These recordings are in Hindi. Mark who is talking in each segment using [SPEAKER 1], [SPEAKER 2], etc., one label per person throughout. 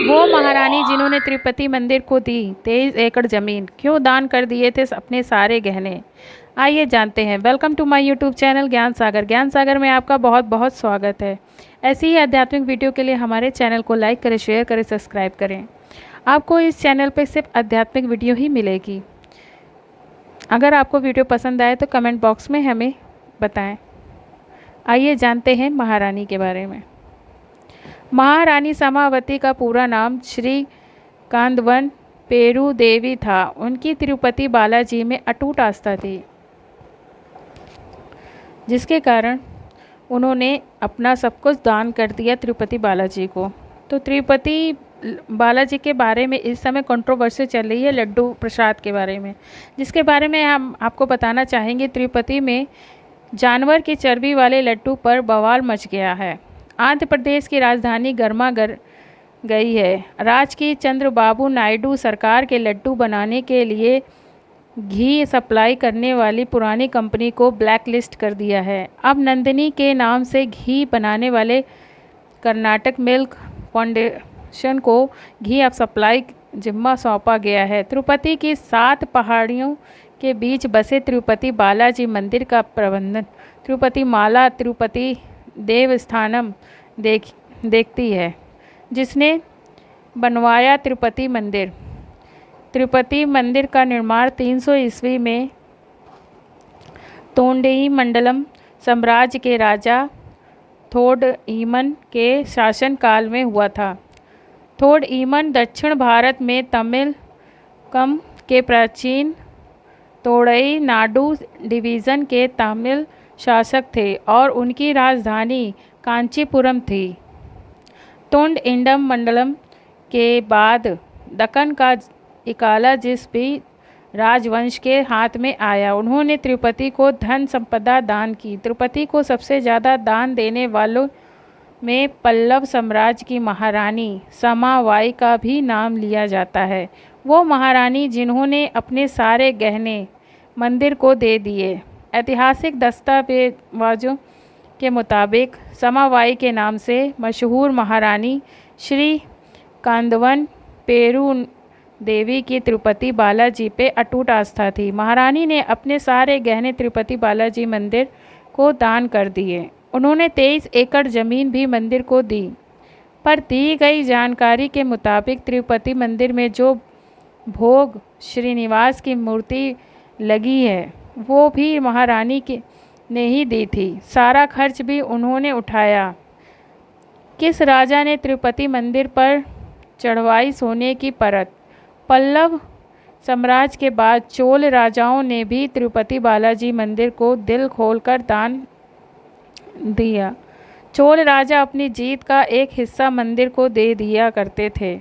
[SPEAKER 1] वो महारानी जिन्होंने तिरुपति मंदिर को दी 23 एकड़ जमीन, क्यों दान कर दिए थे अपने सारे गहने? आइए जानते हैं। Welcome to my YouTube channel Gyan Sagar. ज्ञान सागर में आपका बहुत बहुत स्वागत है। ऐसी ही आध्यात्मिक वीडियो के लिए हमारे चैनल को लाइक करें, शेयर करें, सब्सक्राइब करें। आपको इस चैनल पर सिर्फ आध्यात्मिक वीडियो ही मिलेगी। अगर आपको वीडियो पसंद आए तो कमेंट बॉक्स में हमें बताएं। आइए जानते हैं महारानी के बारे में। महारानी समावती का पूरा नाम श्री कांदवन पेरू देवी था। उनकी तिरुपति बालाजी में अटूट आस्था थी, जिसके कारण उन्होंने अपना सब कुछ दान कर दिया तिरुपति बालाजी को। तो तिरुपति बालाजी के बारे में इस समय कंट्रोवर्सी चल रही है लड्डू प्रसाद के बारे में, जिसके बारे में हम आपको बताना चाहेंगे। तिरुपति में जानवर की चर्बी वाले लड्डू पर बवाल मच गया है। आंध्र प्रदेश की राजधानी गर्मा गई है। राज्य की चंद्रबाबू नायडू सरकार के लड्डू बनाने के लिए घी सप्लाई करने वाली पुरानी कंपनी को ब्लैकलिस्ट कर दिया है। अब नंदिनी के नाम से घी बनाने वाले कर्नाटक मिल्क फाउंडेशन को घी अब सप्लाई जिम्मा सौंपा गया है। तिरुपति की 7 पहाड़ियों के बीच बसे तिरुपति बालाजी मंदिर का प्रबंधन तिरुपति माला तिरुपति देवस्थानम देखती है, जिसने बनवाया तिरुपति मंदिर। तिरुपति मंदिर का निर्माण 300 ईस्वी में तोंडई मंडलम साम्राज्य के राजा थोडईमन के शासनकाल में हुआ था। थोडईमन दक्षिण भारत में तमिल कम के प्राचीन तोड़ई नाडु डिवीज़न के तमिल शासक थे और उनकी राजधानी कांचीपुरम थी। तोंडईमन मंडलम के बाद दक्कन का इकाला जिस भी राजवंश के हाथ में आया, उन्होंने तिरुपति को धन संपदा दान की। तिरुपति को सबसे ज़्यादा दान देने वालों में पल्लव साम्राज्य की महारानी समावाई का भी नाम लिया जाता है। वो महारानी जिन्होंने अपने सारे गहने मंदिर को दे दिए। ऐतिहासिक दस्तावेजों के मुताबिक समावाई के नाम से मशहूर महारानी श्री कांदवन पेरू देवी की तिरुपति बालाजी पे अटूट आस्था थी। महारानी ने अपने सारे गहने तिरुपति बालाजी मंदिर को दान कर दिए। उन्होंने 23 एकड़ ज़मीन भी मंदिर को दी। पर दी गई जानकारी के मुताबिक तिरुपति मंदिर में जो भोग श्रीनिवास की मूर्ति लगी है, वो भी महारानी ने ही दी थी। सारा खर्च भी उन्होंने उठाया। किस राजा ने तिरुपति मंदिर पर चढ़वाई सोने की परत? पल्लव साम्राज्य के बाद चोल राजाओं ने भी तिरुपति बालाजी मंदिर को दिल खोलकर दान दिया। चोल राजा अपनी जीत का एक हिस्सा मंदिर को दे दिया करते थे।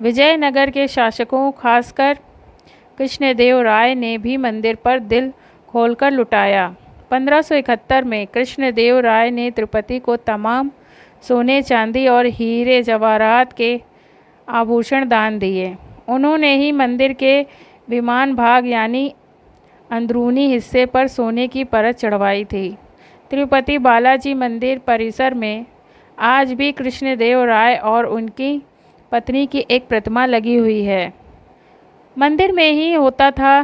[SPEAKER 1] विजयनगर के शासकों, खासकर कृष्णदेव राय ने भी मंदिर पर दिल खोलकर लुटाया। 1571 में कृष्णदेव राय ने तिरुपति को तमाम सोने, चांदी और हीरे जवाहरात के आभूषण दान दिए। उन्होंने ही मंदिर के विमान भाग यानी अंदरूनी हिस्से पर सोने की परत चढ़वाई थी। तिरुपति बालाजी मंदिर परिसर में आज भी कृष्णदेव राय और उनकी पत्नी की एक प्रतिमा लगी हुई है। मंदिर में ही होता था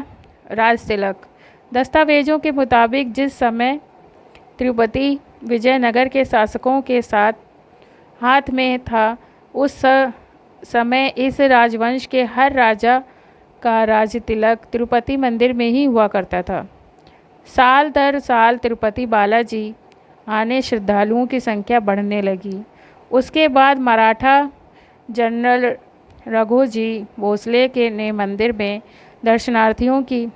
[SPEAKER 1] राज तिलक। दस्तावेजों के मुताबिक जिस समय तिरुपति विजयनगर के शासकों के साथ हाथ में था, उस समय इस राजवंश के हर राजा का राज तिलक तिरुपति मंदिर में ही हुआ करता था। साल दर साल तिरुपति बालाजी आने श्रद्धालुओं की संख्या बढ़ने लगी। उसके बाद मराठा जनरल रघुजी भोसले ने मंदिर में दर्शनार्थियों की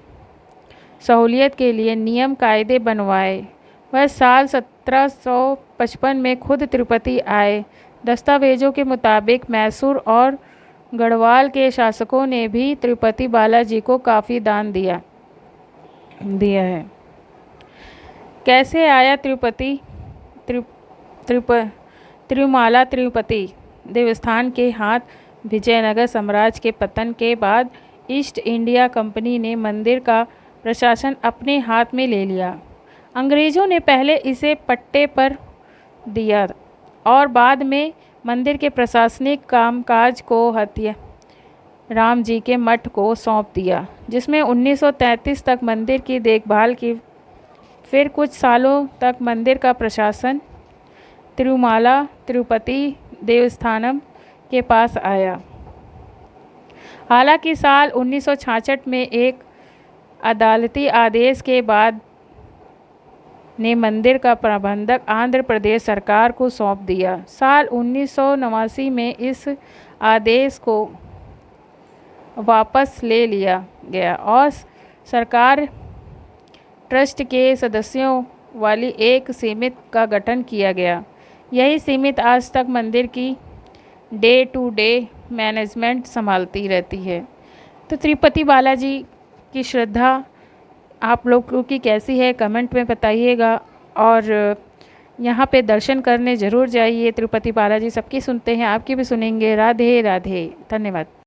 [SPEAKER 1] सहूलियत के लिए नियम कायदे बनवाए। वह साल 1755 में खुद तिरुपति आए। दस्तावेजों के मुताबिक मैसूर और गढ़वाल के शासकों ने भी तिरुपति बालाजी को काफ़ी दान दिया है। कैसे आया तिरुमाला तिरुपति देवस्थान के हाथ? विजयनगर साम्राज्य के पतन के बाद ईस्ट इंडिया कंपनी ने मंदिर का प्रशासन अपने हाथ में ले लिया। अंग्रेज़ों ने पहले इसे पट्टे पर दिया और बाद में मंदिर के प्रशासनिक कामकाज को हत्या राम जी के मठ को सौंप दिया, जिसमें 1933 तक मंदिर की देखभाल की। फिर कुछ सालों तक मंदिर का प्रशासन तिरुमाला तिरुपति देवस्थानम के पास आया। हालांकि साल 1966 में एक अदालती आदेश के बाद ने मंदिर का प्रबंधक आंध्र प्रदेश सरकार को सौंप दिया। साल 1989 में इस आदेश को वापस ले लिया गया और सरकार ट्रस्ट के सदस्यों वाली एक समिति का गठन किया गया। यही समिति आज तक मंदिर की डे टू डे मैनेजमेंट संभालती रहती है। तो तिरुपति बालाजी की श्रद्धा आप लोगों की कैसी है कमेंट में बताइएगा, और यहाँ पे दर्शन करने ज़रूर जाइए। तिरुपति बालाजी सबकी सुनते हैं, आपकी भी सुनेंगे। राधे राधे, धन्यवाद।